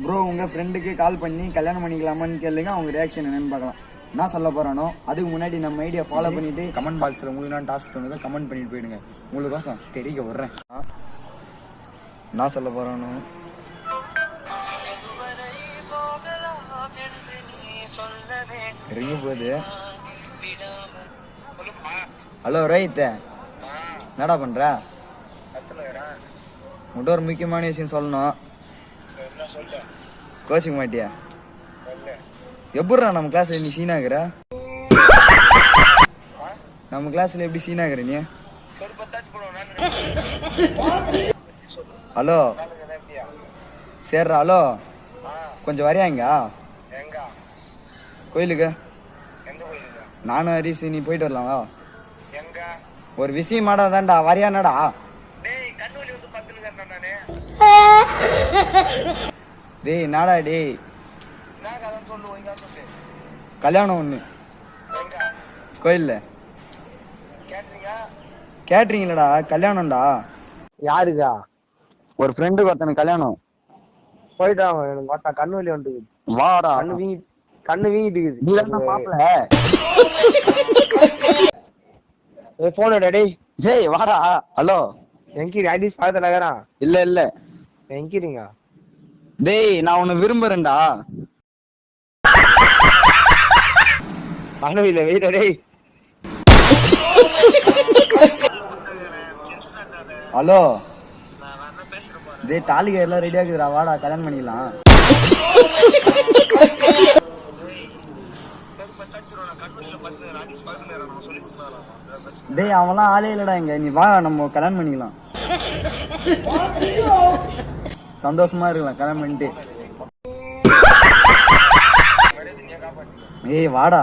Bro உங்கள் ஃப்ரெண்டுக்கு கால் பண்ணி கல்யாணம் பண்ணிக்கலாமான்னு கேளுங்க, அவங்க ரியாக்ஷன் என்னன்னு பார்க்கலாம். நான் சொல்ல போகிறானோ அதுக்கு முன்னாடி நம்ம ஐடியா ஃபாலோ பண்ணிவிட்டு கமெண்ட் பாக்ஸில் உங்களுக்கு நான் டாஸ்க் பண்ணுறதை கமெண்ட் பண்ணிட்டு போயிடுங்க. உங்களுக்கோசம் தெரிவிக்க விட்றேன். நான் சொல்ல போகிறானோ இறங்கி போகுது. ஹலோ ரைத்த, என்னடா பண்ணுற? உங்கள்கிட்ட ஒரு முக்கியமான விஷயம் சொல்லணும். கோச்சிக்க மாட்டியா? எப்பட்றா நம்ம கிளாஸ்ல நீ சீனாகிற? நம்ம கிளாஸ்ல எப்படி சீனாகிற நீ? ஹலோ சரிடா. ஹலோ கொஞ்சம் வரையாங்க கோயிலுக்கு. நானும் ஹரிசு நீ போயிட்டு வரலாமா? ஒரு விஷயமாடா தான்டா, வரையானடா? டேய் நாடா டேய், கல்யாணம் ஒண்ணு கோயில்ல. கேட்டரிங் இல்லடா, கல்யாணம்டா. யாருக்கா? ஒரு ஃப்ரெண்டுக்கு ஒருத்தனுக்கு கல்யாணம். போயிட்டா எனக்கு பார்த்தா கண்ணு வலி வந்துட்டு. வாடா, கண்ணு வீங்கிட்டு இருக்குது. போன் டேய். ஜெய் வாடா. ஹலோ எங்கீரி? ஐடிஸ் பக்கத்துல இருக்கறான். இல்ல இல்ல எங்கீரிங்க? டேய் நான் உன்னை விரும்புறேன்டா. கண்ணு இல்ல, வெயிட் டேய். ஹலோ டேய், தாலிகை எல்லாம் ரெடியா இருக்குதுடா, வாடா கல்யாணம் பண்ணிக்கலாம். டேய் அவன்லாம் ஆளே இல்லடா இங்க, நீ வா நம்ம கல்யாணம் பண்ணிக்கலாம். சந்தோஷமா இருக்கலாம் கல்யாணம் பண்ணிட்டு. ஏய் வாடா.